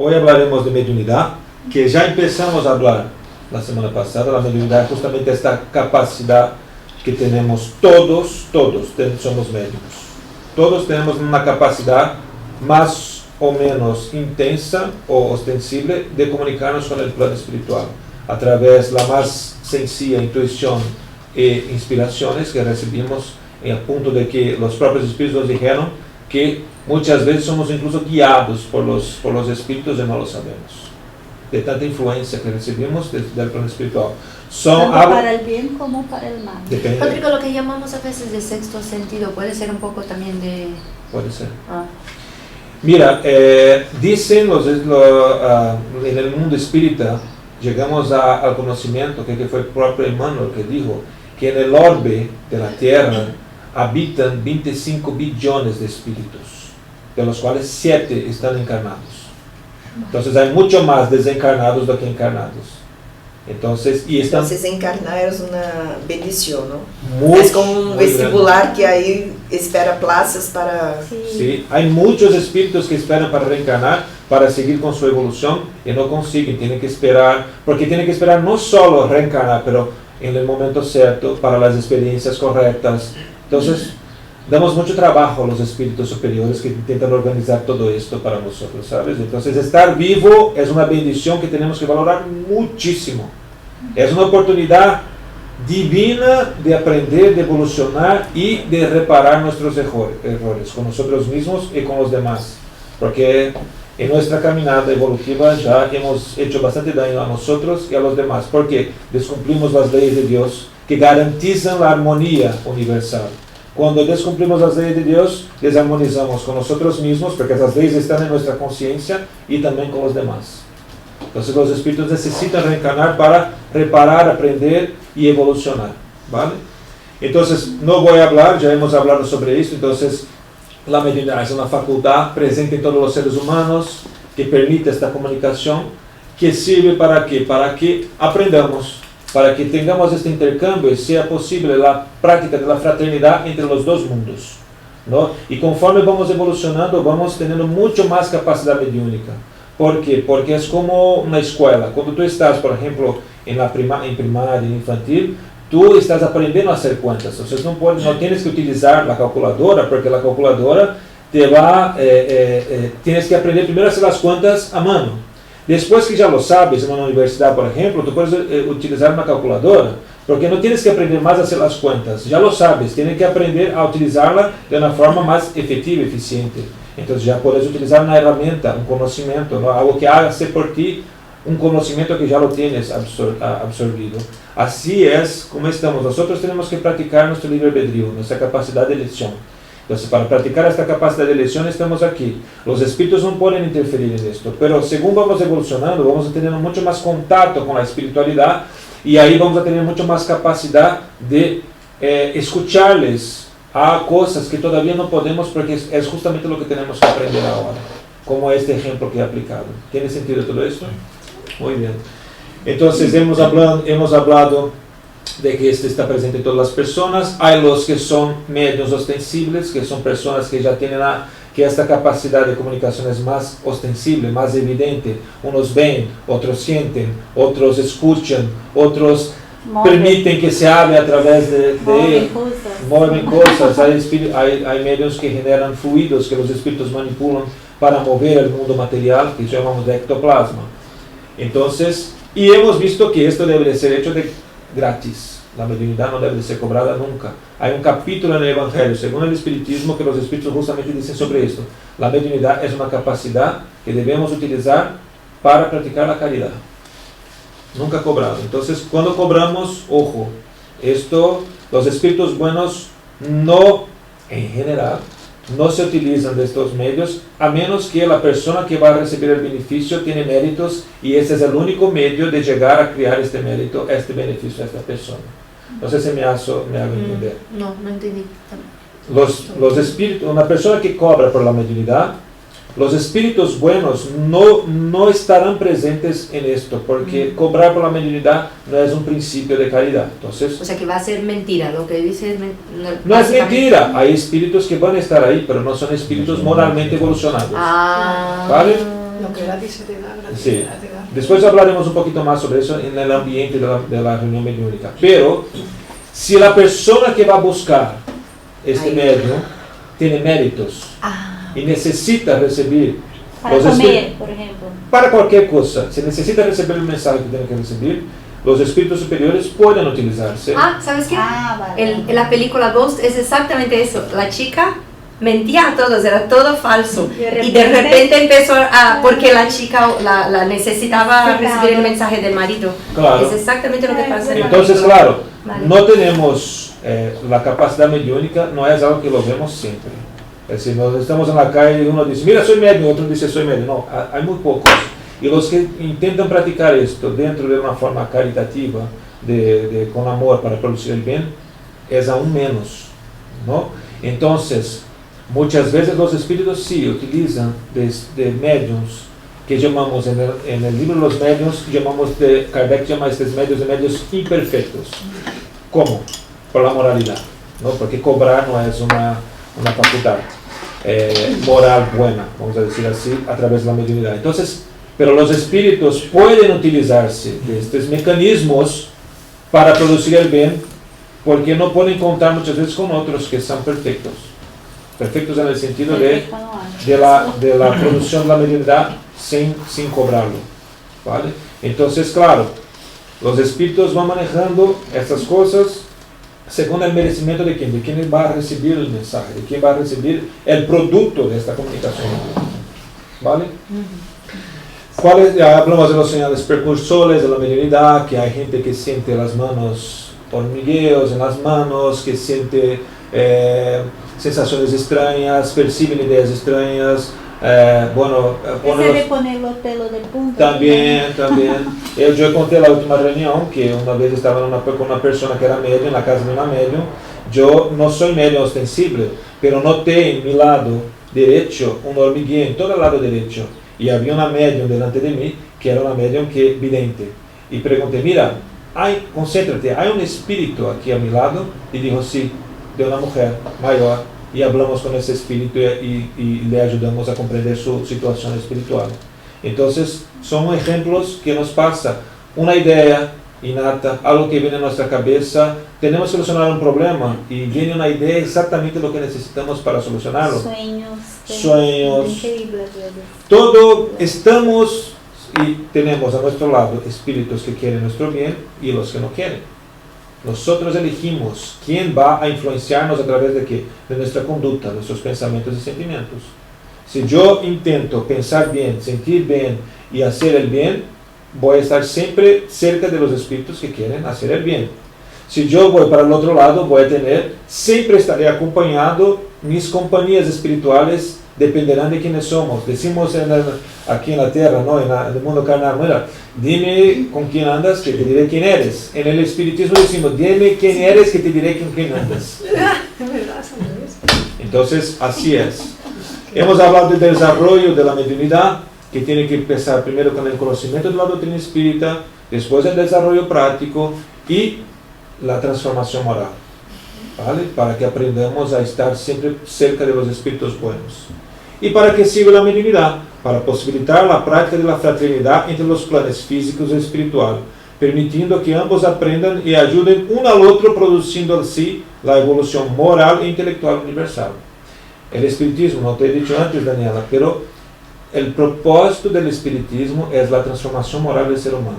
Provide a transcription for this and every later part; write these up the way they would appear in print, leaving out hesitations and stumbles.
hoy hablaremos de mediunidad, que ya empezamos a hablar la semana pasada. La mediunidad es justamente esta capacidad que tenemos todos somos médicos. Todos tenemos una capacidad más o menos intensa o ostensible de comunicarnos con el plano espiritual a través de la más sencilla intuición e inspiraciones que recibimos, en el punto de que los propios espíritus nos dijeron que muchas veces somos incluso guiados por los espíritus y no lo sabemos, de tanta influencia que recibimos del plano espiritual. Tanto para el bien como para el mal. Patrick, lo que llamamos a veces de sexto sentido, puede ser un poco también de... Puede ser. Mira, dicen en el mundo espírita, llegamos al conocimiento, que fue el propio Emmanuel que dijo, que en el orbe de la Tierra habitan 25 billones de espíritus, de los cuales 7 están encarnados. Entonces hay mucho más desencarnados do que encarnados. Entonces encarnar es una bendición, ¿no? Es como un vestibular grande, que ahí espera plazas para... Sí, hay muchos espíritus que esperan para reencarnar, para seguir con su evolución y no consiguen, tienen que esperar, porque tienen que esperar no solo reencarnar, pero en el momento cierto, para las experiencias correctas. Entonces, damos mucho trabajo a los espíritus superiores que intentan organizar todo esto para nosotros, ¿sabes? Entonces, estar vivo es una bendición que tenemos que valorar muchísimo. Es una oportunidad divina de aprender, de evolucionar y de reparar nuestros errores con nosotros mismos y con los demás. Porque en nuestra caminada evolutiva ya hemos hecho bastante daño a nosotros y a los demás, porque descumplimos las leyes de Dios que garantizan la armonía universal. Cuando descumplimos las leyes de Dios, desarmonizamos con nosotros mismos, porque esas leyes están en nuestra conciencia y también con los demás. Entonces los espíritus necesitan reencarnar para reparar, aprender y evolucionar, ¿vale? Entonces no voy a hablar, ya hemos hablado sobre esto. Entonces la mediunidad es una facultad presente en todos los seres humanos que permite esta comunicación, que sirve para qué? Para que aprendamos, para que tengamos este intercambio y sea posible la práctica de la fraternidad entre los dos mundos, ¿no? Y conforme vamos evolucionando, vamos teniendo mucho más capacidad mediúnica. ¿Por qué? Porque es como una escuela. Cuando tú estás, por ejemplo, en primaria, en infantil, tú estás aprendiendo a hacer cuentas. Entonces no tienes que utilizar la calculadora, porque la calculadora tienes que aprender primero a hacer las cuentas a mano. Después que ya lo sabes, en una universidad, por ejemplo, tú puedes utilizar una calculadora, porque no tienes que aprender más a hacer las cuentas. Ya lo sabes, tienes que aprender a utilizarla de una forma más efectiva y eficiente. Entonces ya puedes utilizar una herramienta, un conocimiento, ¿no? Algo que haga por ti un conocimiento que ya lo tienes absorbido. Así es como estamos. Nosotros tenemos que practicar nuestro libre albedrío, nuestra capacidad de elección. Entonces, para practicar esta capacidad de elección estamos aquí. Los espíritus no pueden interferir en esto, pero según vamos evolucionando, vamos a tener mucho más contacto con la espiritualidad y ahí vamos a tener mucho más capacidad de escucharles a cosas que todavía no podemos, porque es justamente lo que tenemos que aprender ahora, como este ejemplo que he aplicado. ¿Tiene sentido todo esto? Muy bien. Entonces hemos hablado de que este está presente en todas las personas. Hay los que son medios ostensibles, que son personas que ya tienen que esta capacidad de comunicación es más ostensible, más evidente. Unos ven, otros sienten, otros escuchan, otros permiten que se hable a través de él. Mueven cosas. Hay medios que generan fluidos que los espíritus manipulan para mover el mundo material, que llamamos de ectoplasma. Entonces, y hemos visto que esto debe de ser hecho gratis. La mediunidad no debe de ser cobrada nunca. Hay un capítulo en el Evangelio, según el Espiritismo, que los espíritus justamente dicen sobre esto. La mediunidad es una capacidad que debemos utilizar para practicar la caridad. Nunca cobrado. Entonces, cuando cobramos, ojo, los espíritus buenos no, en general, no se utilizan de estos medios, a menos que la persona que va a recibir el beneficio tiene méritos y ese es el único medio de llegar a crear este mérito, este beneficio a esta persona. No sé si me hago entender. No entendí. Los espíritus, una persona que cobra por la mediunidad, los espíritus buenos no estarán presentes en esto, porque cobrar por la mediunidad no es un principio de caridad. Entonces, o sea que va a ser mentira, lo que dice no es mentira. Hay espíritus que van a estar ahí, pero no son espíritus moralmente evolucionados. ¿Vale? Lo que ella dice de la gratitud. Sí. Después hablaremos un poquito más sobre eso en el ambiente de la reunión mediúnica. Pero, si la persona que va a buscar este medio tiene méritos y necesita recibir para comer, por ejemplo, para cualquier cosa, si necesita recibir el mensaje que tiene que recibir, los espíritus superiores pueden utilizarse. ¿Sabes qué? Vale. En la película Ghost es exactamente eso. La chica mentía a todos, era todo falso. Y de repente empezó porque la chica la necesitaba recibir el mensaje del marido. Claro. Es exactamente lo que pasa en la Entonces, película. claro, Vale. no tenemos la capacidad mediúnica, no es algo que lo vemos siempre. Es decir, nos estamos en la calle y uno dice, mira, soy médium, otro dice, soy médium. No, hay muy pocos. Y los que intentan practicar esto dentro de una forma caritativa, con amor para producir el bien, es aún menos, ¿no? Entonces, muchas veces los espíritus sí utilizan de mediums, que llamamos en el libro de los medios, Kardec llama a estos medios de medios imperfectos. ¿Cómo? Por la moralidad, ¿no? Porque cobrar no es una facultad moral buena, vamos a decir así, a través de la mediunidad. Entonces, pero los espíritus pueden utilizarse de estos mecanismos para producir el bien, porque no pueden contar muchas veces con otros que son perfectos. Perfectos en el sentido de la producción de la mediunidad sin cobrarlo, ¿vale? Entonces, claro, los espíritus van manejando estas cosas según el merecimiento de quién va a recibir el mensaje, de quién va a recibir el producto de esta comunicación, ¿vale? Ya hablamos de los señales precursores de la mediunidad, que hay gente que siente las manos, hormigueos en las manos, que siente sensaciones extrañas, perciben ideas extrañas. Ese de poner los pelos de punta. También. Yo conté la última reunión que una vez estaba con una persona que era médium, en la casa de una médium. Yo no soy médium ostensible, pero noté en mi lado derecho un hormigueo en todo el lado derecho. Y había una médium delante de mí, que era una médium vidente. Y pregunté, mira, concéntrate, ¿hay un espíritu aquí a mi lado? Y dijo, sí, de una mujer mayor. Y hablamos con ese espíritu y le ayudamos a comprender su situación espiritual. Entonces, son ejemplos que nos pasa una idea innata, algo que viene a nuestra cabeza, tenemos que solucionar un problema y viene una idea exactamente lo que necesitamos para solucionarlo. Sueños. Increíbles. Todo estamos y tenemos a nuestro lado espíritus que quieren nuestro bien y los que no quieren. Nosotros elegimos quién va a influenciarnos a través de qué, de nuestra conducta, nuestros pensamientos y sentimientos. Si yo intento pensar bien, sentir bien y hacer el bien, voy a estar siempre cerca de los espíritus que quieren hacer el bien. Si yo voy para el otro lado, siempre estaré acompañado, mis compañías espirituales dependerán de quiénes somos. Decimos aquí en la tierra, ¿no? En el mundo carnal, mira, dime con quién andas, que te diré quién eres. En el espiritismo decimos, dime quién eres, que te diré con quién andas. Entonces, así es. Hemos hablado del desarrollo de la mediunidad, que tiene que empezar primero con el conocimiento de la doctrina espírita, después el desarrollo práctico y la transformación moral, ¿vale? Para que aprendamos a estar siempre cerca de los espíritus buenos. ¿Y para qué sirve la mediunidad? Para posibilitar la práctica de la fraternidad entre los planes físicos y espiritual, permitiendo que ambos aprendan y ayuden uno al otro, produciendo así la evolución moral e intelectual universal. El espiritismo, no te he dicho antes, Daniela, pero el propósito del espiritismo es la transformación moral del ser humano.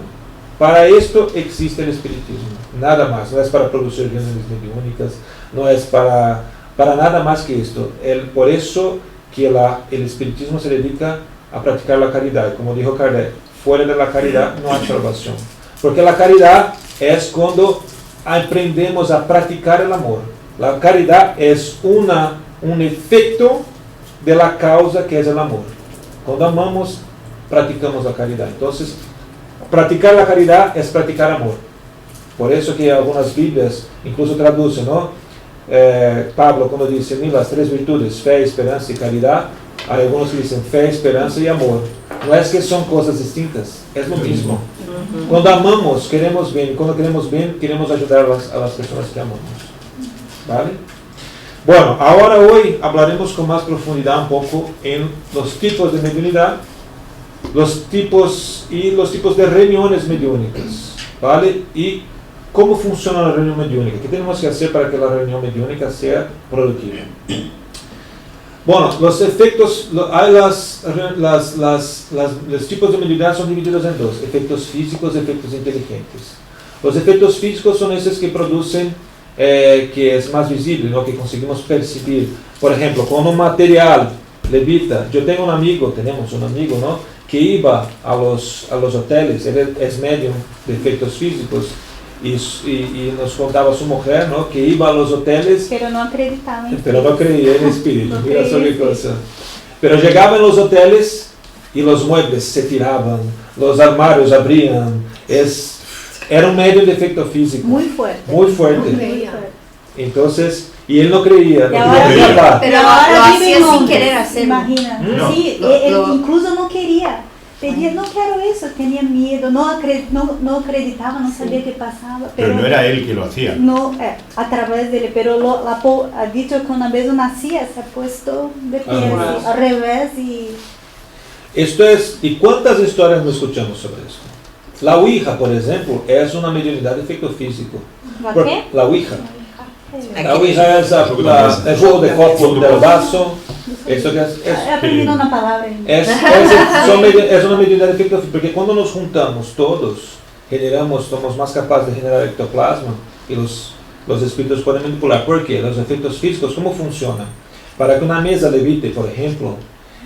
Para esto existe el espiritismo, nada más. No es para producir reuniones mediúnicas, no es para nada más que esto. Por eso que el espiritismo se dedica a practicar la caridad. Como dijo Kardec, fuera de la caridad no hay salvación. Porque la caridad es cuando aprendemos a practicar el amor. La caridad es un efecto de la causa que es el amor. Cuando amamos, practicamos la caridad. Entonces, practicar la caridad es practicar amor. Por eso que algunas Biblias incluso traducen, ¿no? Pablo cuando dice, mira, las tres virtudes, fe, esperanza y caridad, hay algunos que dicen fe, esperanza y amor. No es que son cosas distintas, es lo mismo. Cuando amamos, queremos bien, y cuando queremos bien, queremos ayudar a las personas que amamos. ¿Vale? Bueno, hoy hablaremos con más profundidad un poco en los tipos de mediunidad los tipos de reuniones mediúnicas, ¿vale? Y cómo funciona la reunión mediúnica, qué tenemos que hacer para que la reunión mediúnica sea productiva. Bueno, los efectos, hay los tipos de mediunidad son divididos en dos, efectos físicos y efectos inteligentes. Los efectos físicos son esos que producen, que es más visible, ¿no? Que conseguimos percibir. Por ejemplo, cuando un material levita, tenemos un amigo, ¿no? Que iba a los hoteles, él es medium de efectos físicos, y nos contaba su mujer, ¿no? Que iba a los hoteles, pero no acreditaba pero no creía en espíritu, no mira sobre cosa. Pero llegaba en los hoteles y los muebles se tiraban, los armarios abrían, era un medio de efecto físico. Muy fuerte. Muy fuerte. Entonces, y él no creía. Pero ahora hacía sin querer hacerlo. Imagina. No. Sí, él incluso no quería. Pedía, no quiero eso, tenía miedo, no acreditaba, no sabía qué pasaba. Pero no era él que lo hacía. No, a través de él, pero ha dicho que una vez nacía, se ha puesto de pie, al revés y... Esto es, ¿y cuántas historias no escuchamos sobre esto? La Ouija, por ejemplo, es una mediunidad de efecto físico. ¿La qué? La Ouija. La Aqui Ouija es el juego de copo del vaso. Esto que He aprendido una palabra. es una mediunidad de efecto físico, porque cuando nos juntamos todos, somos más capaces de generar ectoplasma y los espíritus pueden manipular. ¿Por qué? Los efectos físicos, ¿cómo funcionan? Para que una mesa levite, por ejemplo,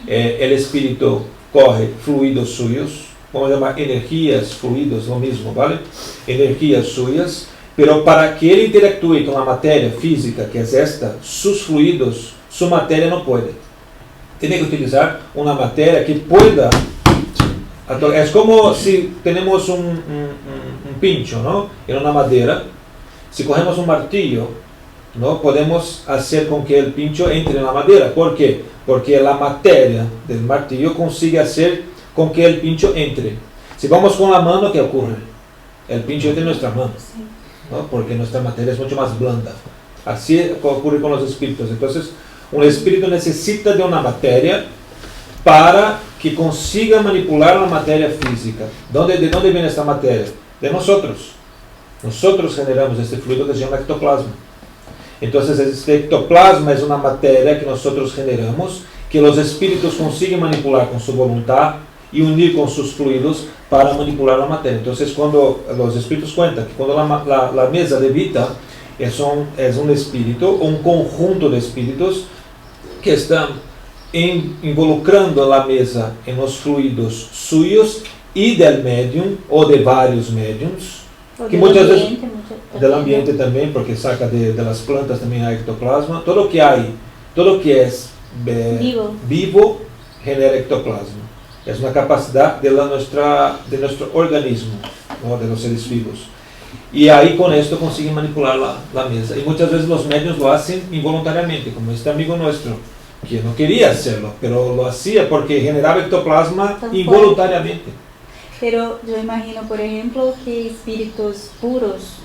el espíritu coge fluidos suyos, vamos a llamar energías, fluidos, lo mismo, ¿vale? Energías suyas, pero para que él interactúe con la materia física, que es esta, sus fluidos, su materia no puede. Tiene que utilizar una materia que pueda. Es como si tenemos un pincho, ¿no? En una madera. Si cogemos un martillo, ¿no? Podemos hacer con que el pincho entre en la madera. ¿Por qué? Porque la materia del martillo consigue hacer con que el pincho entre. Si vamos con la mano, ¿qué ocurre? El pincho entra en nuestra mano, ¿no? Porque nuestra materia es mucho más blanda. Así ocurre con los espíritus. Entonces, un espíritu necesita de una materia para que consiga manipular la materia física. ¿De dónde viene esta materia? De nosotros. Nosotros generamos este fluido que se llama ectoplasma. Entonces, este ectoplasma es una materia que nosotros generamos, que los espíritus consiguen manipular con su voluntad y unir con sus fluidos para manipular la materia. Entonces, cuando los espíritus cuentan que cuando la mesa levita, es un espíritu, un conjunto de espíritus que están involucrando la mesa en los fluidos suyos y del medium o de varios mediums, que muchas veces del ambiente también, porque saca de las plantas también hay ectoplasma. Todo lo que es vivo genera ectoplasma. Es una capacidad de nuestro organismo, ¿no? De los seres vivos. Y ahí con esto consiguen manipular la mesa. Y muchas veces los medios lo hacen involuntariamente, como este amigo nuestro, que no quería hacerlo, pero lo hacía porque generaba ectoplasma involuntariamente. Pero yo imagino, por ejemplo, que espíritus puros,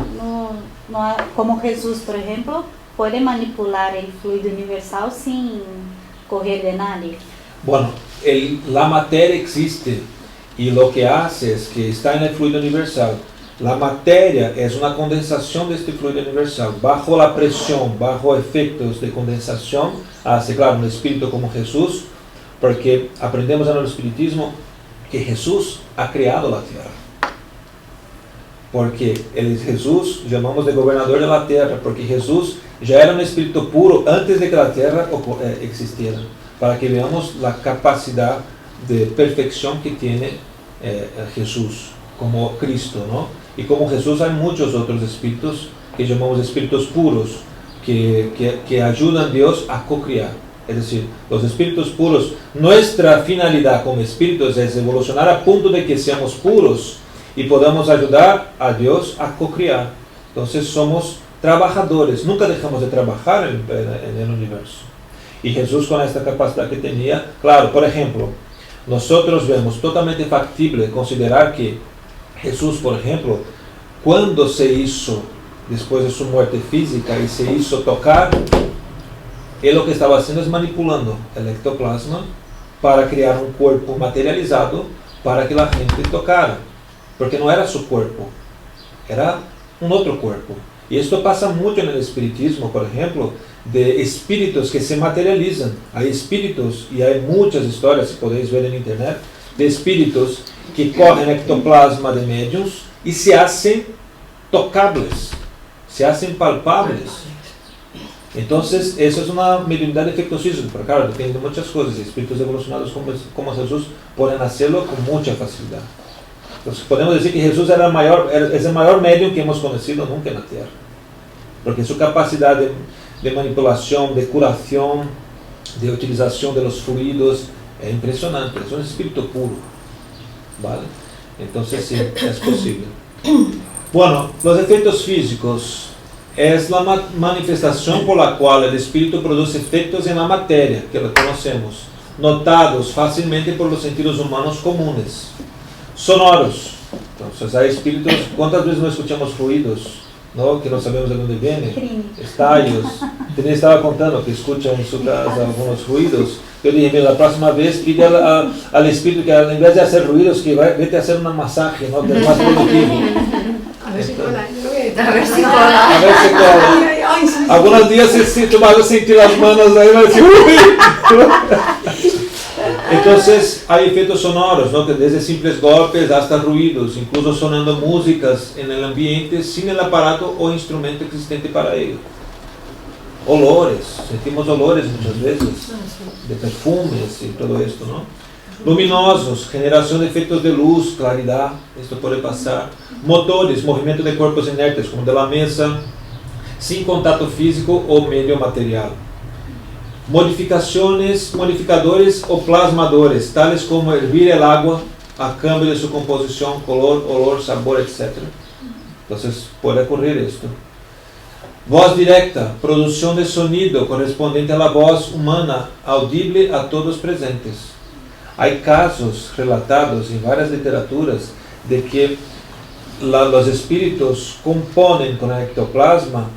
como Jesús, por ejemplo, puede manipular el fluido universal sin coger de nadie. Bueno, la materia existe y lo que hace es que está en el fluido universal. La materia es una condensación de este fluido universal. Bajo la presión, bajo efectos de condensación, hace, claro, un espíritu como Jesús, porque aprendemos en el espiritismo que Jesús ha creado la tierra. Porque Jesús llamamos de gobernador de la tierra, porque Jesús ya era un espíritu puro antes de que la tierra existiera, para que veamos la capacidad de perfección que tiene Jesús como Cristo, ¿no? Y como Jesús hay muchos otros espíritus que llamamos espíritus puros, que ayudan a Dios a co-crear. Es decir, los espíritus puros, nuestra finalidad como espíritus es evolucionar a punto de que seamos puros y podamos ayudar a Dios a co-crear. Entonces somos trabajadores, nunca dejamos de trabajar en el universo. Y Jesús, con esta capacidad que tenía, claro, por ejemplo, nosotros vemos totalmente factible considerar que Jesús, por ejemplo, cuando se hizo, después de su muerte física, y se hizo tocar, él lo que estaba haciendo es manipulando el ectoplasma para crear un cuerpo materializado, para que la gente tocara, porque no era su cuerpo, era un otro cuerpo. Y esto pasa mucho en el espiritismo, por ejemplo, de espíritus que se materializan. Hay espíritus, y hay muchas historias, si podéis ver en internet, de espíritus que cogen ectoplasma de médiums y se hacen tocables, se hacen palpables. Entonces, eso es una mediunidad de efectos físicos, pero claro, depende de muchas cosas. Espíritus evolucionados como Jesús pueden hacerlo con mucha facilidad. Entonces, podemos decir que Jesús es el mayor medium que hemos conocido nunca en la tierra, porque su capacidad de manipulación, de curación, de utilización de los fluidos es impresionante. Es un espíritu puro, ¿vale? Entonces, sí, es posible. Bueno, los efectos físicos es la manifestación por la cual el espíritu produce efectos en la materia, que lo conocemos, notados fácilmente por los sentidos humanos comunes. Sonoros. Entonces hay espíritus, ¿cuántas veces no escuchamos ruidos? ¿No? Que no sabemos de dónde vienen. Estallos. Tenía estaba contando que escucha en su casa algunos ruidos. Yo dije, mira, la próxima vez pide al espíritu que en vez de hacer ruidos, que vete a hacer un masaje, ¿no? Que es más productivo. A ver si cola. A ver si cola. Algunos días tú vas a sentir las manos ahí, vas a decir, ¡uy! Entonces hay efectos sonoros, ¿no? Que desde simples golpes hasta ruidos, incluso sonando músicas en el ambiente sin el aparato o instrumento existente para ello. Olores, sentimos olores muchas veces, de perfumes y todo esto, ¿no? Luminosos, generación de efectos de luz, claridad, esto puede pasar. Motores, movimiento de cuerpos inertes, como de la mesa, sin contacto físico o medio material. Modificadores o plasmadores, tales como hervir el agua a cambio de su composición, color, olor, sabor, etc. Entonces puede ocurrir esto. Voz directa, producción de sonido correspondiente a la voz humana, audible a todos presentes. Hay casos relatados en varias literaturas de que los espíritus componen con el ectoplasma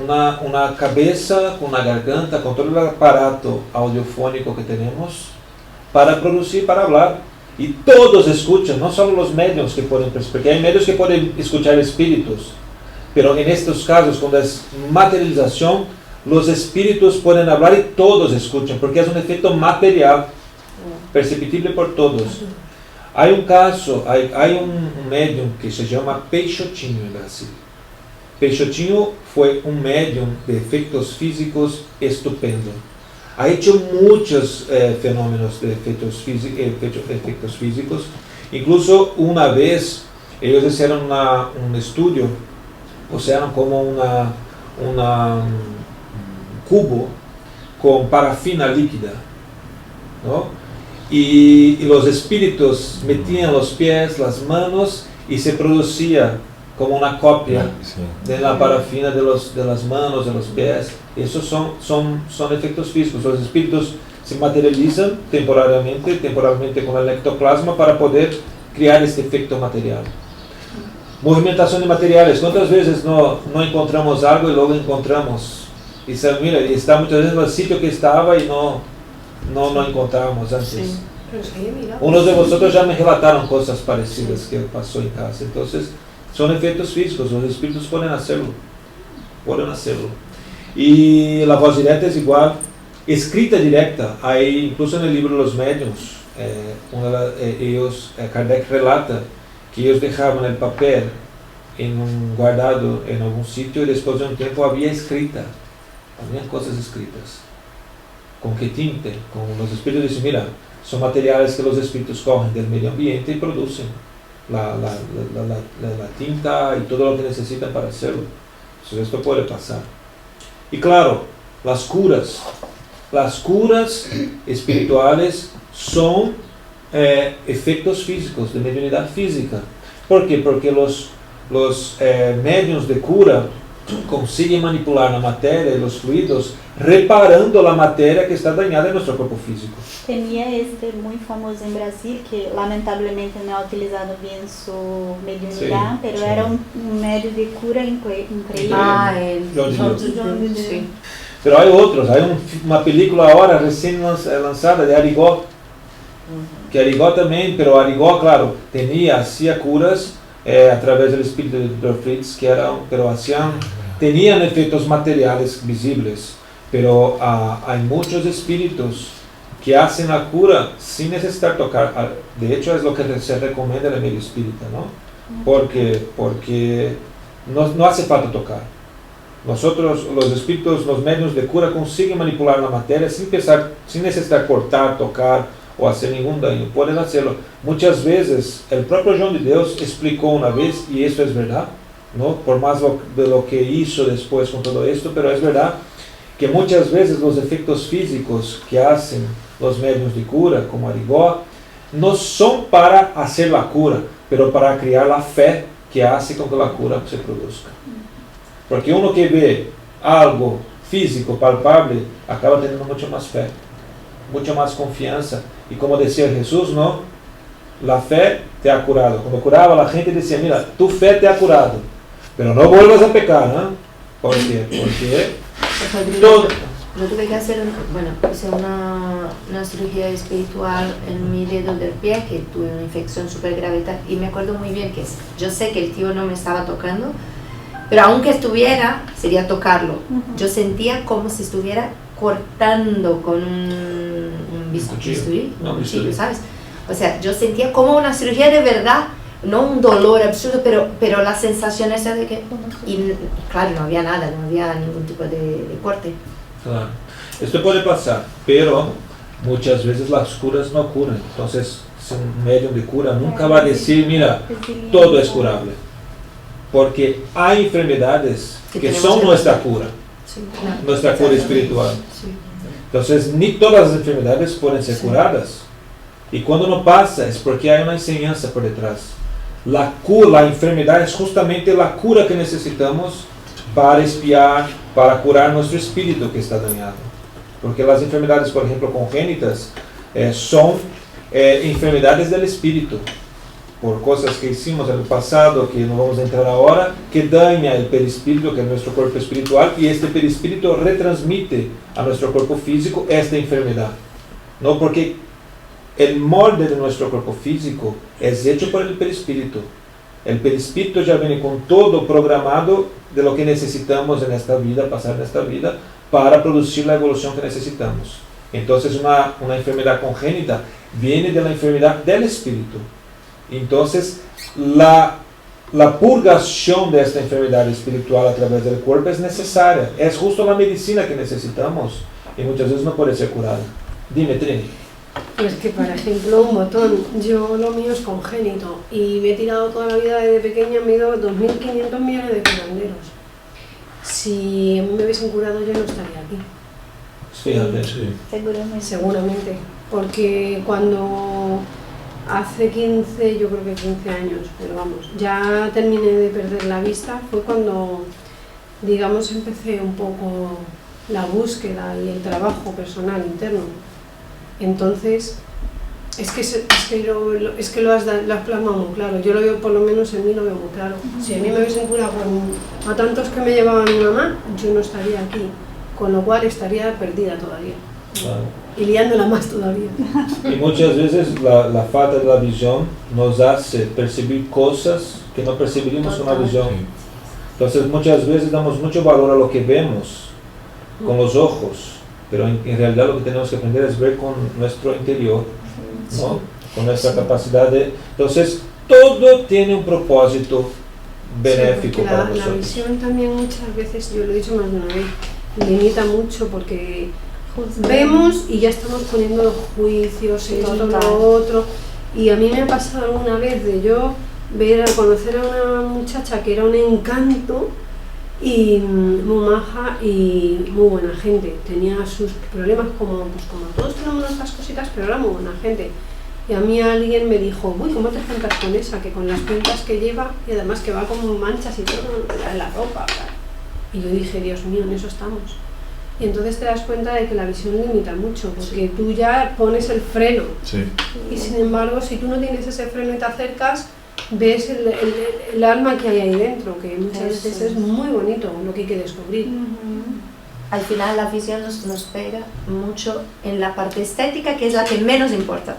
una cabeza con una garganta, con todo el aparato audiofónico que tenemos para producir, para hablar. Y todos escuchan, no solo los medios que pueden, porque hay medios que pueden escuchar espíritus, pero en estos casos, cuando es materialización, los espíritus pueden hablar y todos escuchan, porque es un efecto material, perceptible por todos. Hay un caso, hay un medium que se llama Peixotinho en Brasil. Peixotinho fue un medium de efectos físicos estupendo. Ha hecho muchos fenómenos de efectos físicos. Incluso una vez ellos hicieron un estudio, o sea, como un cubo con parafina líquida, ¿no? Y los espíritus metían los pies, las manos y se producía como una copia de la parafina de las manos, de los pies. Esos son efectos físicos. Los espíritus se materializan temporalmente con el ectoplasma para poder crear este efecto material. Movimentación de materiales. ¿Cuántas veces no encontramos algo y luego encontramos? Y mira, está muchas veces en el sitio que estaba y no encontramos antes. Sí. Unos de vosotros ya me relataron cosas parecidas que pasó en casa. Entonces, son efectos físicos, los espíritus pueden hacerlo. Y la voz directa es igual. Escrita directa, hay incluso en el libro Los Médiuns, Kardec relata que ellos dejaban el papel guardado en algún sitio y después de un tiempo habían cosas escritas. ¿Con qué tinte? Con los espíritus dicen, mira, son materiales que los espíritus cogen del medio ambiente y producen la tinta y todo lo que necesitan para hacerlo. Entonces esto puede pasar. Y claro, las curas espirituales son efectos físicos, de mediunidad física. ¿Por qué? Porque los medios de cura consiguen manipular la materia y los fluidos, reparando la materia que está dañada en nuestro cuerpo físico. Tenía muy famoso en Brasil, que lamentablemente no ha utilizado bien su mediunidad, pero era un medio de cura increíble. Sí. Pero hay otros, hay una película ahora recién lanzada de Arigó. Que Arigó también, pero Arigó, claro, hacía curas a través del espíritu de Dr. Fritz, tenían efectos materiales visibles, pero hay muchos espíritus que hacen la cura sin necesitar tocar. De hecho, es lo que se recomienda en el medio espírita, ¿no? Porque no hace falta tocar. Nosotros, los espíritus, los medios de cura, consiguen manipular la materia sin necesitar cortar, tocar o hacer ningún daño. Pueden hacerlo. Muchas veces, el propio João de Deus explicó una vez, y eso es verdad, ¿no? Por más de lo que hizo después con todo esto, pero es verdad que muchas veces los efectos físicos que hacen los medios de cura, como Arigó, no son para hacer la cura, pero para crear la fe que hace con que la cura se produzca. Porque uno que ve algo físico, palpable, acaba teniendo mucha más fe, mucha más confianza. Y como decía Jesús, ¿no? La fe te ha curado. Cuando curaba, la gente decía, mira, tu fe te ha curado, pero no vuelvas a pecar, ¿no? ¿Por qué? Porque todo... Yo tuve que hacer hice una cirugía espiritual en mi dedo del pie, que tuve una infección súper grave y me acuerdo muy bien que yo sé que el tío no me estaba tocando, pero aunque estuviera, sería tocarlo. Yo sentía como si estuviera cortando con un bisturí, ¿sabes? O sea, yo sentía como una cirugía de verdad, no un dolor absurdo, pero la sensación esa de que... Y claro, no había nada, no había ningún tipo de corte. Claro. Esto puede pasar, pero muchas veces las curas no curan. Entonces, un medium de cura nunca va a decir, mira, todo es curable. Porque hay enfermedades que son nuestra cura, nuestra cura espiritual. Entonces, ni todas las enfermedades pueden ser curadas. Y cuando no pasa es porque hay una enseñanza por detrás. La enfermedad es justamente la cura que necesitamos para expiar, para curar nuestro espíritu que está dañado. Porque las enfermedades, por ejemplo, congénitas, son enfermedades del espíritu, por cosas que hicimos en el pasado, que no vamos a entrar ahora, que daña el perispíritu, que es nuestro cuerpo espiritual, y este perispíritu retransmite a nuestro cuerpo físico esta enfermedad. ¿No? Porque el molde de nuestro cuerpo físico es hecho por el perispíritu. El perispíritu ya viene con todo programado de lo que necesitamos en esta vida, pasar en esta vida, para producir la evolución que necesitamos. Entonces una enfermedad congénita viene de la enfermedad del espíritu. Entonces la purgación de esta enfermedad espiritual a través del cuerpo es necesaria. Es justo la medicina que necesitamos y muchas veces no puede ser curada. Dime, Trini. Pues que, por ejemplo, un botón, yo lo mío es congénito y me he tirado toda la vida desde pequeña, me he ido 2.500 millones de curanderos. Si me hubiesen curado yo no estaría aquí. Fíjate, sí. Seguramente, porque cuando hace 15, yo creo que 15 años, pero vamos, ya terminé de perder la vista, fue cuando, digamos, empecé un poco la búsqueda y el trabajo personal interno. Entonces, es que lo has plasmado muy claro. Yo lo veo, por lo menos en mí lo veo muy claro. Si a mí me hubiesen curado a tantos que me llevaba mi mamá, yo no estaría aquí. Con lo cual estaría perdida todavía. Claro. Y liándola más todavía. Y muchas veces la falta de la visión nos hace percibir cosas que no percibiríamos con la visión. Entonces muchas veces damos mucho valor a lo que vemos con los ojos. Pero en realidad lo que tenemos que aprender es ver con nuestro interior, ¿no? Con nuestra capacidad de... Entonces, todo tiene un propósito benéfico para nosotros. La visión también muchas veces, yo lo he dicho más de una vez, limita mucho porque vemos y ya estamos poniendo juicios, esto, lo otro. Y a mí me ha pasado alguna vez de yo conocer a una muchacha que era un encanto, y muy maja y muy buena gente. Tenía sus problemas como todos tenemos nuestras cositas, pero era muy buena gente. Y a mí alguien me dijo, uy, ¿cómo te juntas con esa? Que con las pintas que lleva y además que va con manchas y todo en la ropa. Y yo dije, Dios mío, en eso estamos. Y entonces te das cuenta de que la visión limita mucho, porque tú ya pones el freno. Sí. Y sin embargo, si tú no tienes ese freno y te acercas, ves el alma que hay ahí dentro, que muchas veces es muy bonito lo que hay que descubrir. al final la visión nos pega mucho en la parte estética, que es la que menos importa.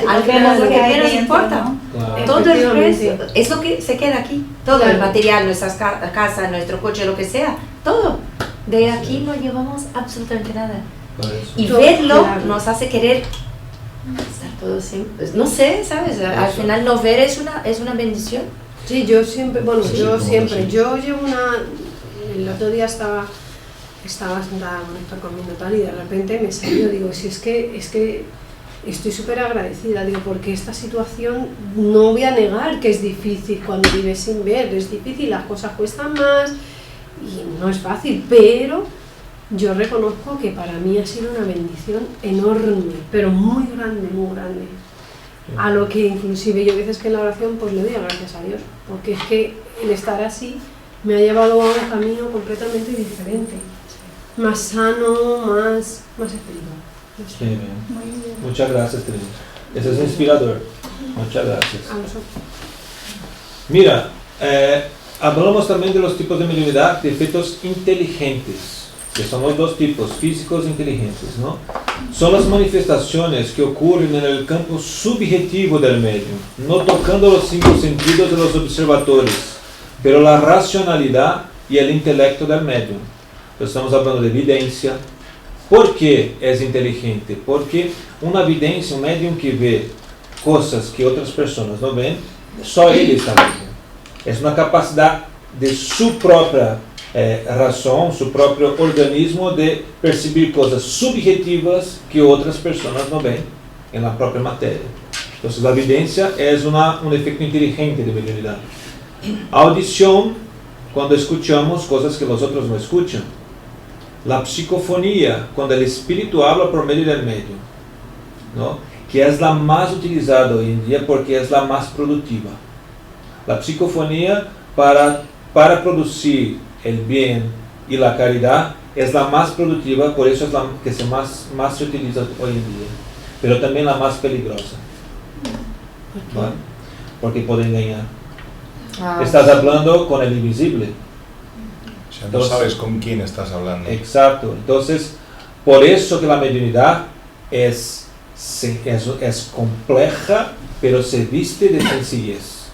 Al final lo que menos importa. ¿no? Claro. Todo el resto es lo que se queda aquí. Todo el material, nuestras casas, nuestro coche, lo que sea, todo. De aquí no llevamos absolutamente nada. Por eso. Y verlo nos hace querer estar todo siempre. No sé, ¿sabes? Al final no ver es una bendición. Sí, yo siempre, bueno, Sí, yo como siempre, sí. yo llevo el otro día estaba sentada con esto comiendo tal y de repente me salió, digo, si es que estoy súper agradecida, digo, porque esta situación no voy a negar que es difícil cuando vives sin ver, es difícil, las cosas cuestan más y no es fácil, pero yo reconozco que para mí ha sido una bendición enorme, pero muy grande, a lo que inclusive yo a veces que en la oración pues le doy gracias a Dios, porque es que el estar así me ha llevado a un camino completamente diferente, más sano, más espiritual. Qué bien. Muchas gracias, Teresa. Eso es inspirador. Muchas gracias. A nosotros. Mira, hablamos también de los tipos de mediunidad de efectos inteligentes, que son los dos tipos, físicos e inteligentes, ¿no? Son las manifestaciones que ocurren en el campo subjetivo del medium, no tocando los cinco sentidos de los observadores, pero la racionalidad y el intelecto del medium. Estamos hablando de evidencia. ¿Por qué es inteligente? Porque una evidencia, un medium que ve cosas que otras personas no ven, só ele está viendo. Es una capacidad de su propia razón, su propio organismo de percibir cosas subjetivas que otras personas no ven en la propia materia. Entonces la evidencia es un efecto inteligente de mediunidad. Audición, cuando escuchamos cosas que los otros no escuchan. La psicofonía, cuando el espíritu habla por medio del medio, ¿no? Que es la más utilizada hoy en día porque es la más productiva. La psicofonía para producir el bien y la caridad es la más productiva, por eso es la que más se utiliza hoy en día, pero también la más peligrosa. ¿Vale? Porque puede engañar. Estás hablando con el invisible. O sea, no sabes con quién estás hablando. Exacto. Entonces, por eso que la mediunidad es compleja, pero se viste de sencillez.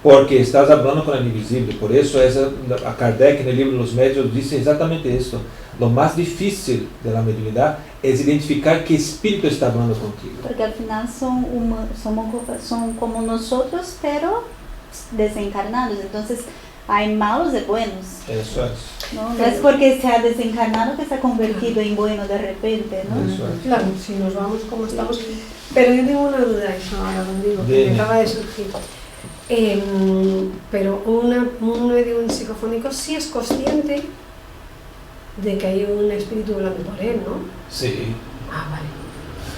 Porque estás hablando con el invisible. Por eso a Kardec en el libro de los medios dice exactamente esto. Lo más difícil de la mediunidad es identificar qué espíritu está hablando contigo. Porque al final son como nosotros, pero desencarnados. Entonces hay malos y buenos. Eso es. No es porque se ha desencarnado que se ha convertido en bueno de repente, ¿no? Eso es. Claro, si nos vamos como estamos. Pero yo tengo una duda, eso ahora contigo, que me acaba de surgir. Pero un medium psicofónico sí es consciente de que hay un espíritu hablando por él, ¿no? Sí. Vale.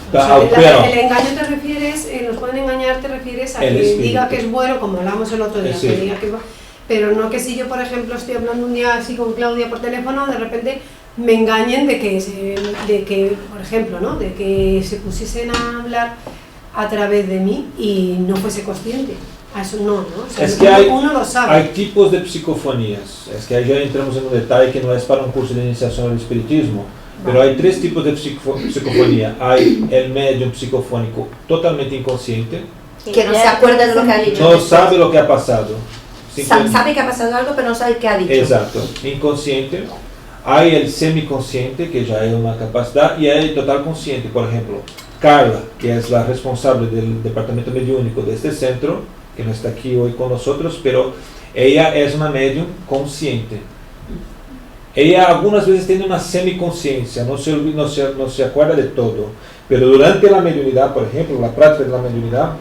O sea, el engaño te refieres, nos pueden engañar, te refieres a que espíritu diga que es bueno, como hablamos el otro día, sí. que diga que va, pero no que si yo, por ejemplo, estoy hablando un día así con Claudia por teléfono, de repente me engañen de que por ejemplo, ¿no? De que se pusiesen a hablar a través de mí y no fuese consciente. A eso no, ¿no? O sea, Es que uno lo sabe. hay tipos de psicofonías. Es que ahí ya entramos en un detalle que no es para un curso de iniciación al espiritismo. Pero hay tres tipos de psicofonía. Hay el medium psicofónico totalmente inconsciente. Que no se acuerda de lo que ha dicho. No sabe lo que ha pasado. Sabe que ha pasado algo, pero no sabe qué ha dicho. Exacto. Inconsciente. Hay el semiconsciente, que ya es una capacidad, y hay el total consciente. Por ejemplo, Carla, que es la responsable del departamento mediúnico de este centro, que no está aquí hoy con nosotros, pero ella es una medium consciente. Ella algunas veces tiene una semiconsciencia, no se acuerda de todo, pero durante la mediunidad, por ejemplo, la práctica de la mediunidad,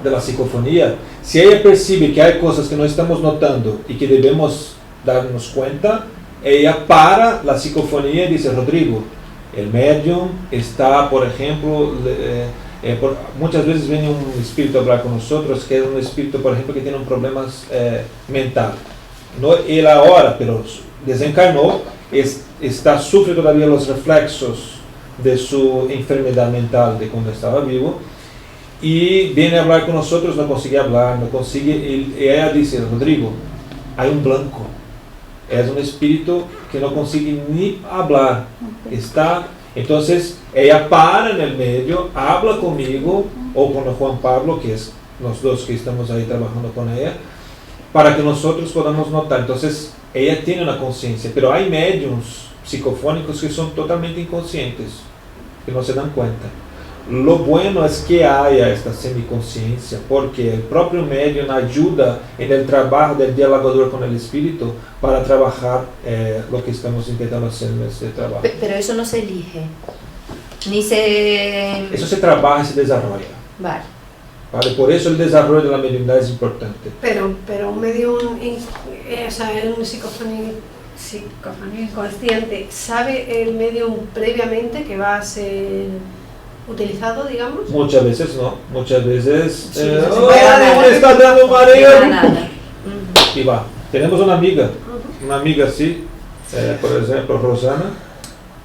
de la psicofonía, si ella percibe que hay cosas que no estamos notando y que debemos darnos cuenta, ella para la psicofonía y dice: Rodrigo, el medium está, por ejemplo, muchas veces viene un espíritu a hablar con nosotros, que es un espíritu, por ejemplo, que tiene un problema mental. No él ahora, pero desencarnó, sufre todavía los reflexos de su enfermedad mental de cuando estaba vivo, y viene a hablar con nosotros, no consigue hablar, y ella dice: Rodrigo, hay un blanco, es un espíritu que no consigue ni hablar. Está, entonces ella para en el medio, habla conmigo o con Juan Pablo, que es los dos que estamos ahí trabajando con ella, para que nosotros podamos notar. Entonces ella tiene una conciencia, pero hay médiums psicofónicos que son totalmente inconscientes, que no se dan cuenta. Lo bueno es que haya esta semiconsciencia, porque el propio medium ayuda en el trabajo del dialogador con el espíritu para trabajar lo que estamos intentando hacer en este trabajo. Pero eso no se elige, ni se... Eso se trabaja y se desarrolla. Vale. ¿Vale? Por eso el desarrollo de la mediunidad es importante. Pero un medium, o sea, un psicofonía inconsciente, ¿sabe el medium previamente que va a ser utilizado, digamos? Muchas veces no, muchas veces Sí, me está dando mareo nada. y va. Tenemos una amiga así, por ejemplo Rosana,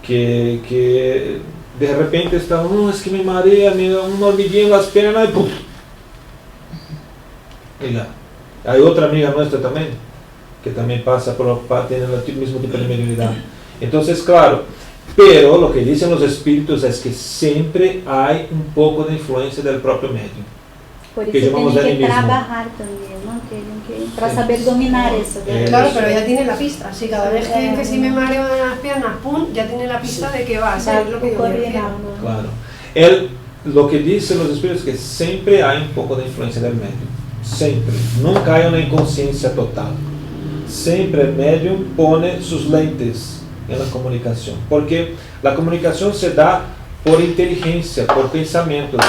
que de repente está, es que me marea, me da un hormigueo en las piernas y ¡pum! Y ya. Hay otra amiga nuestra también, que también pasa para tener el mismo tipo de mediunidad. Entonces, claro, pero lo que dicen los espíritus es que siempre hay un poco de influencia del propio medium. Por que eso llamamos tienen que animismo. trabajar también, ¿no? Para saber dominar eso. Claro, pero ya tiene la pista. Si cada vez que si me mareo en las piernas, pum, ya tiene la pista de que va a ser lo que yo quiero. Claro. Lo que dicen los espíritus es que siempre hay un poco de influencia del medium. Siempre. Nunca hay una inconsciencia total. Siempre el medium pone sus lentes en la comunicación. Porque la comunicación se da por inteligencia, por pensamientos.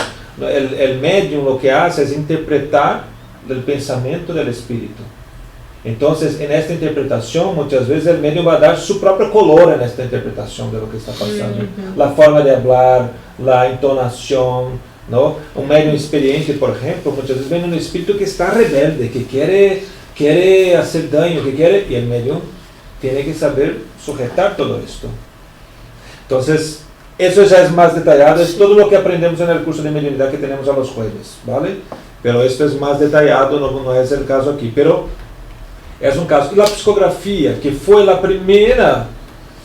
El medium lo que hace es interpretar el pensamiento del espíritu. Entonces, en esta interpretación, muchas veces el medium va a dar su propio color en esta interpretación de lo que está pasando. La forma de hablar, la entonación, ¿no? Un medium experiente, por ejemplo, muchas veces viene un espíritu que está rebelde, que quiere hacer daño, y el medium tiene que saber sujetar todo esto. Entonces, eso ya es más detallado, es todo lo que aprendemos en el curso de mediunidad que tenemos a los jueves, ¿vale? Pero esto es más detallado, no es el caso aquí, pero es un caso. Y la psicografía, que fue la primera,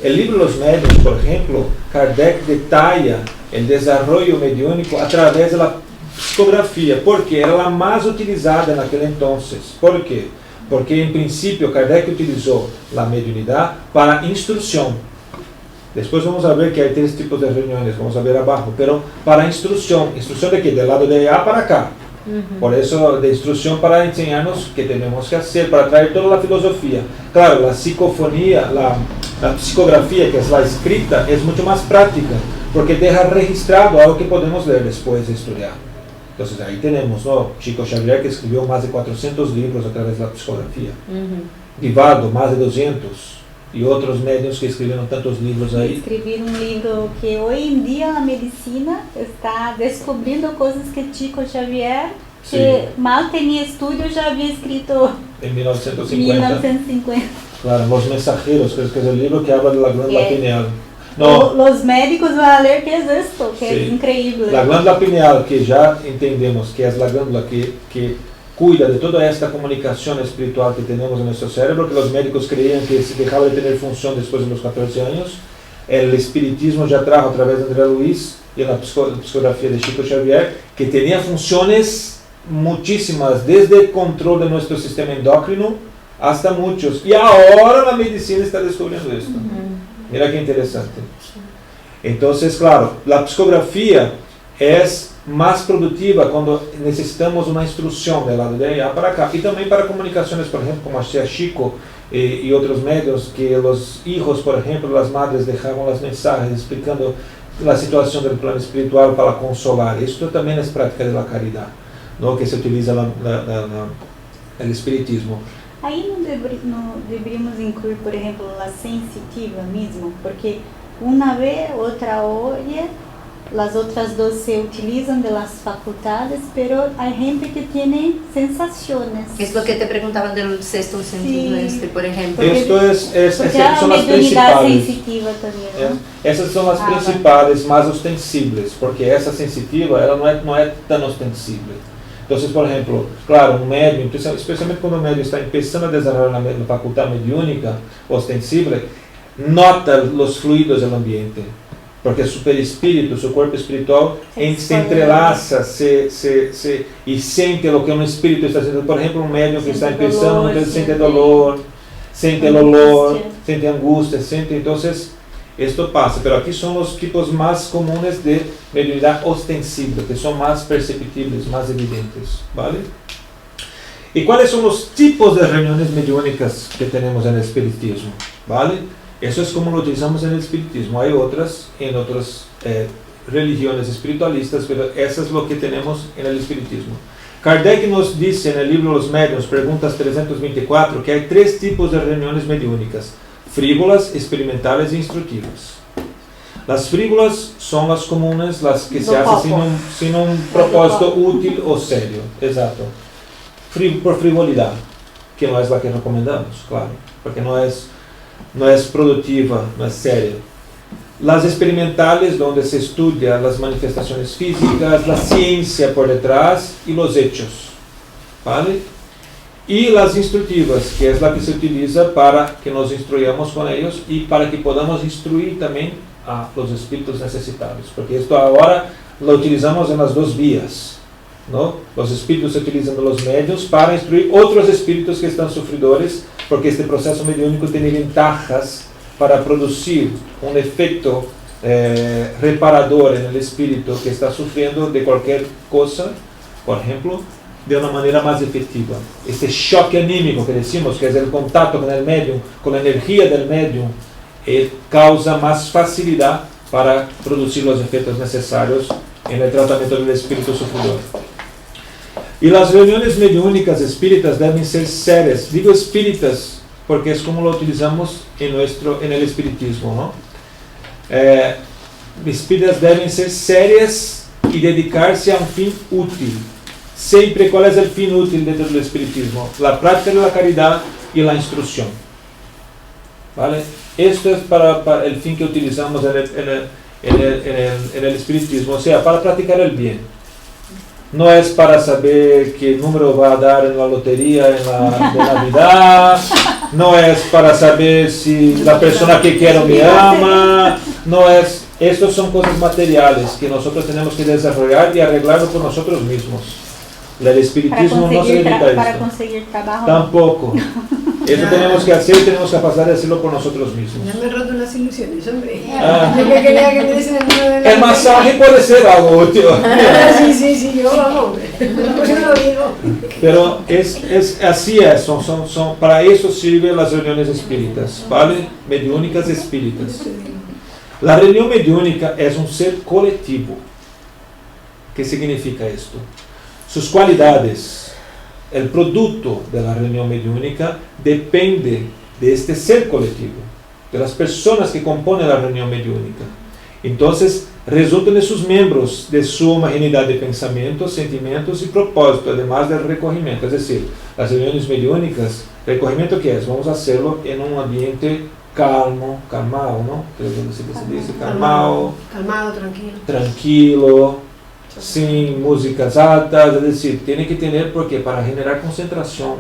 el libro de los medios, por ejemplo, Kardec detalla el desarrollo mediúnico a través de la psicografía, porque era la más utilizada en aquel entonces. ¿Por qué? Porque en principio Kardec utilizó la mediunidad para instrucción. Después vamos a ver que hay tres tipos de reuniones, vamos a ver abajo, pero para instrucción. ¿Instrucción de qué? Del lado de allá para acá. Por eso, de instrucción para enseñarnos qué tenemos que hacer, para traer toda la filosofía. Claro, la psicofonía, la psicografía, que es la escrita, es mucho más práctica, porque deja registrado algo que podemos leer después de estudiar. Entonces ahí tenemos, ¿no? Chico Xavier, que escribió más de 400 libros a través de la psicografía. Divaldo, más de 200. Y otros medios que escribieron tantos libros ahí. Escribir un libro que hoy en día la medicina está descubriendo cosas que Chico Xavier, que mal tenía estudios, ya había escrito en 1950. Claro, Los Mensajeros, que es el libro que habla de la glándula pineal. No, los médicos van a leer qué es esto, que es increíble. La glándula pineal, que ya entendemos que es la glándula que cuida de toda esta comunicación espiritual que tenemos en nuestro cerebro, que los médicos creían que se dejaba de tener función después de los 14 años. El espiritismo ya trajo a través de André Luis y la psicografía de Chico Xavier, que tenía funciones muchísimas, desde el control de nuestro sistema endocrino hasta muchos. Y ahora la medicina está descubriendo esto. Mira qué interesante. Entonces, claro, la psicografía es más productiva cuando necesitamos una instrucción del lado de allá para acá, y también para comunicaciones, por ejemplo, como hacía Chico y otros medios, que los hijos, por ejemplo, las madres dejaban los mensajes explicando la situación del plano espiritual para consolar. Esto también es práctica de la caridad, ¿no? Que se utiliza el espiritismo. Aí não deveríamos incluir, por exemplo, a sensitiva mesmo, porque uma vê, outra olha, as outras duas se utilizam de las facultades, pero hay gente que tiene sensaciones. Es lo que te preguntaban del sexto sentido, por ejemplo. Son las principales. Sensitiva también, ¿no? Essas são as principales, más ostensibles, porque essa sensitiva ela não é tão ostensible. Entonces, por ejemplo, claro, un médium, especialmente cuando un médium está empezando a desarrollar la facultad mediúnica ostensible, nota los fluidos del ambiente, porque su perispíritu, su cuerpo espiritual se entrelaza y siente lo que un espíritu está haciendo. Por ejemplo, un médium que está empezando, siente dolor, siente el olor, siente angustia, siente, entonces esto pasa. Pero aquí son los tipos más comunes de mediunidad ostensible, que son más perceptibles, más evidentes, ¿vale? ¿Y cuáles son los tipos de reuniones mediúnicas que tenemos en el espiritismo? ¿Vale? Eso es como lo utilizamos en el espiritismo. Hay otras en otras religiones espiritualistas, pero eso es lo que tenemos en el espiritismo. Kardec nos dice en el libro Los Médiuns, preguntas 324, que hay 3 tipos de reuniones mediúnicas: frívolas, experimentales e instructivas. Las frívolas son las comunes, las que se hacen sin un propósito útil o serio. Exacto. Por frivolidad, que no es la que recomendamos, claro, porque no es productiva, no es seria. Las experimentales, donde se estudia las manifestaciones físicas, la ciencia por detrás y los hechos, ¿vale? Y las instructivas, que es la que se utiliza para que nos instruyamos con ellos y para que podamos instruir también a los espíritus necesitados, porque esto ahora lo utilizamos en las 2 vías, ¿no? Los espíritus utilizan los medios para instruir otros espíritus que están sufridores, porque este proceso mediúnico tiene ventajas para producir un efecto reparador en el espíritu que está sufriendo de cualquier cosa, por ejemplo, de una manera más efectiva. Este choque anímico que decimos, que es el contacto con el medium, con la energía del medium, causa más facilidad para producir los efectos necesarios en el tratamiento del espíritu sufridor. Y las reuniones mediúnicas espíritas deben ser serias. Digo espíritas porque es como lo utilizamos en el espiritismo, ¿no? Espíritas deben ser serias y dedicarse a un fin útil. Siempre, ¿cuál es el fin útil dentro del espiritismo? La práctica de la caridad y la instrucción, ¿vale? Esto es para el fin que utilizamos en el espiritismo, o sea, para practicar el bien. No es para saber qué número va a dar en la lotería de Navidad, no es para saber si la persona que quiero me ama, no es. Estas son cosas materiales que nosotros tenemos que desarrollar y arreglarlo por nosotros mismos. El espiritismo no se dedica a eso. Para conseguir trabajo. Tampoco. Eso tenemos que hacer y tenemos que pasar de hacerlo por nosotros mismos. Ya me he roto las ilusiones, hombre. Yo que quería que me diesen el número de la... El masaje puede ser algo útil. Sí, yo vamos. Pues yo lo digo. Pero es así, son para eso sirven las reuniones espíritas, ¿vale? Mediúnicas espíritas. La reunión mediúnica es un ser colectivo. ¿Qué significa esto? Sus cualidades, el producto de la reunión mediúnica depende de este ser colectivo, de las personas que componen la reunión mediúnica. Entonces, resulta de sus miembros de su homogeneidad de pensamientos, sentimientos y propósito, además del recogimiento. Es decir, las reuniones mediúnicas, ¿recogimiento qué es? Vamos a hacerlo en un ambiente calmado, ¿no? Creo que se dice calmado, tranquilo, sin músicas altas, es decir, tiene que tener, porque para generar concentración,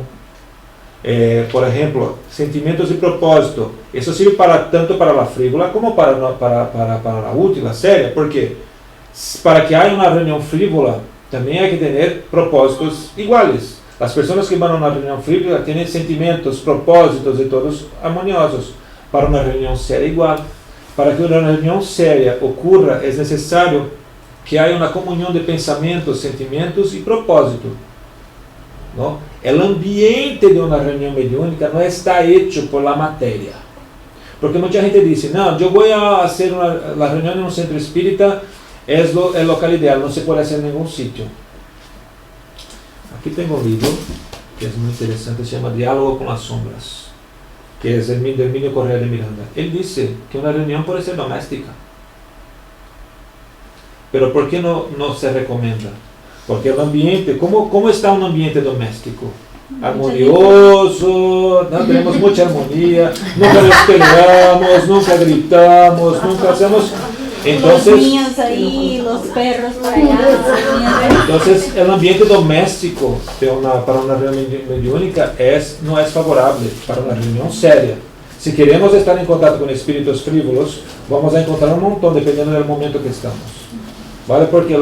por ejemplo, sentimientos y propósito, eso sirve tanto para la frívola como para la útil, la seria, porque para que haya una reunión frívola, también hay que tener propósitos iguales. Las personas que van a una reunión frívola tienen sentimientos, propósitos y todos armoniosos. Para una reunión seria igual. Para que una reunión seria ocurra, es necesario que haya una comunión de pensamientos, sentimientos y propósito, ¿no? El ambiente de una reunión mediúnica no está hecho por la materia, porque mucha gente dice, no, yo voy a hacer la reunión en un centro espírita, es el local ideal, no se puede hacer en ningún sitio. Aquí tengo un libro que es muy interesante, se llama Diálogo con las Sombras, que es del Emilio Correa de Miranda. Él dice que una reunión puede ser doméstica. Pero ¿por qué no se recomienda? Porque el ambiente, ¿cómo está un ambiente doméstico? Armonioso, ¿no? Tenemos mucha armonía, nunca nos peleamos, nunca gritamos, nunca hacemos Entonces, los niños ahí, los perros por allá. Los niños ahí. entonces el ambiente doméstico para una reunión mediúnica no es favorable para una reunión seria. Si queremos estar en contacto con espíritus frívolos, vamos a encontrar un montón dependiendo del momento que estamos. ¿Vale? Porque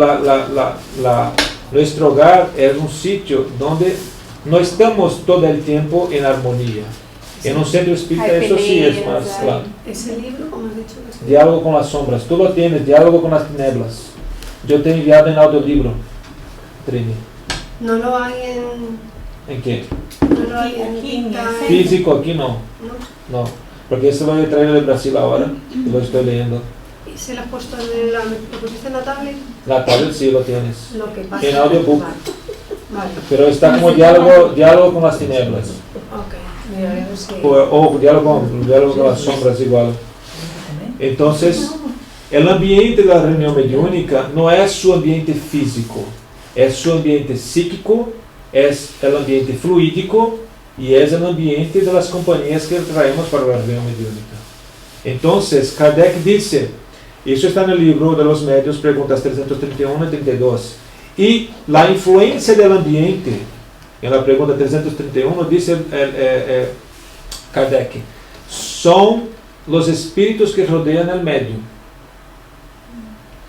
nuestro hogar es un sitio donde no estamos todo el tiempo en armonía. En un centro espírita eso sí es más claro. ¿Ese libro, como has dicho? Diálogo con las sombras. Tú lo tienes, Diálogo con las tinieblas. Yo te he enviado en audiolibro, Trini. No lo hay ¿En qué? no lo hay en Aquí, tinta. Físico, aquí no. No, porque eso voy a traer de Brasil ahora y lo estoy leyendo. ¿Y se lo has puesto lo pusiste en la tablet? La tablet sí lo tienes. Lo que pasa. En audiobook. Vale. Pero está como diálogo con las tinieblas. Ok. Mira, a ver si... O diálogo con las sombras igual. Entonces, el ambiente de la reunión mediúnica no es su ambiente físico, es su ambiente psíquico, es el ambiente fluídico y es el ambiente de las compañías que traemos para la reunión mediúnica. Entonces, Kardec dice, eso está en el libro de los medios, preguntas 331 y 32, y la influencia del ambiente, en la pregunta 331 dice Kardec, son los espíritus que rodean al medium.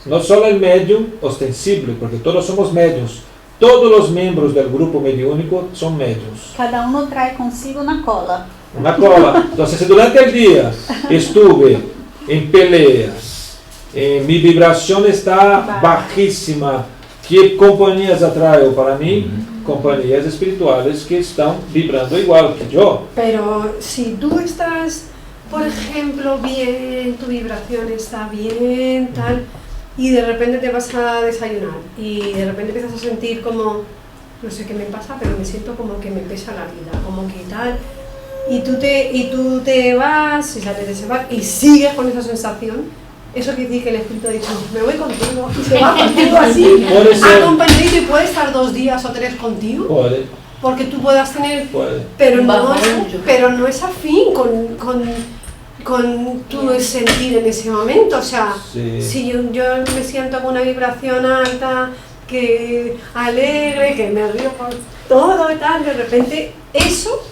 No solo el medium ostensible, porque todos somos medios. Todos los miembros del grupo mediúnico son medios. Cada uno trae consigo una cola. Una cola. Entonces, si durante el día estuve en peleas, mi vibración está bajísima, ¿qué compañías atraigo para mí? Compañías espirituales que están vibrando igual que yo. Pero si tú estás, por ejemplo, bien, tu vibración está bien, tal, y de repente te vas a desayunar y de repente empiezas a sentir como, no sé qué me pasa, pero me siento como que me pesa la vida, como que tal, y tú te vas y sales de ese bar y sigues con esa sensación, eso quiere decir que el espíritu ha dicho, me voy contigo, y se va contigo así, acompañadito, y puede estar 2 días o 3 contigo. Puede. Porque tú puedas tener, Puede. pero no es afín con tu sentir en ese momento. O sea, Sí. si yo me siento con una vibración alta, que alegre, que me río por todo y tal, de repente eso,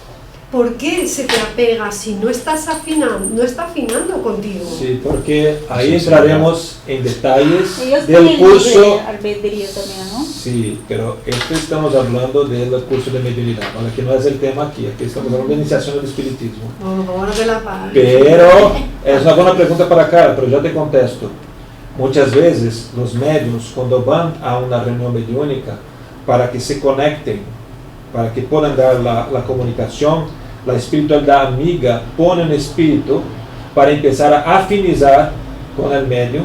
¿por qué se te apega si no estás afinando, no está afinando contigo? Sí, porque ahí entraremos en detalles Ellos del tienen curso. libre albedrío también, ¿no? Sí, pero esto estamos hablando del curso de mediunidad, ¿vale? Que no es el tema aquí estamos hablando de iniciación del espiritismo. Bueno, de la paz. Pero es una buena pregunta para acá, pero yo te contesto. Muchas veces los medios, cuando van a una reunión mediúnica, para que se conecten, para que puedan dar la comunicación, la espiritualidad amiga pone un espíritu para empezar a afinizar con el medio,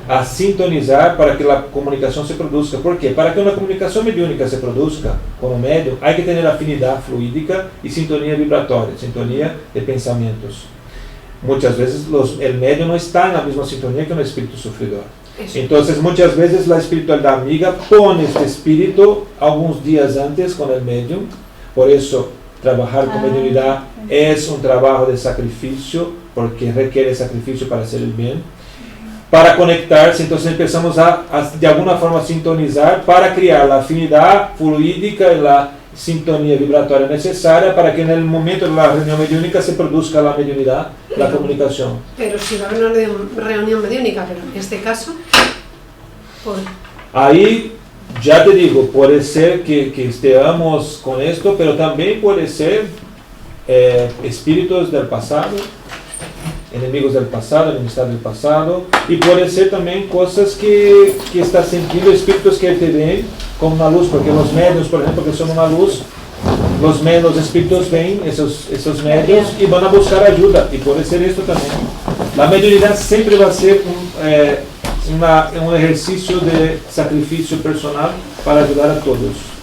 a sintonizar para que la comunicación se produzca. ¿Por qué? Para que una comunicación mediúnica se produzca con el medio, hay que tener afinidad fluídica y sintonía vibratoria, sintonía de pensamientos. Muchas veces el medio no está en la misma sintonía que un espíritu sufridor. Eso. Entonces muchas veces la espiritualidad amiga pone este espíritu algunos días antes con el medium. Por eso trabajar con mediunidad es un trabajo de sacrificio, porque requiere sacrificio para hacer el bien. Para conectarse, entonces empezamos a de alguna forma sintonizar para crear la afinidad fluídica y la sintonía vibratoria necesaria para que en el momento de la reunión mediúnica se produzca la mediunidad, la comunicación. Pero si va a haber una reunión mediúnica, pero en este caso, Ahí ya te digo, puede ser que estemos con esto, pero también puede ser espíritus del pasado, enemigos del pasado, enemistad del pasado, y puede ser también cosas que estás sintiendo, espíritus que te ven como una luz, porque los medios, por ejemplo, que son una luz, los espíritus ven esos medios y van a buscar ayuda, y puede ser esto también. La mediunidad siempre va a ser un ejercicio de sacrificio personal para ayudar a todos.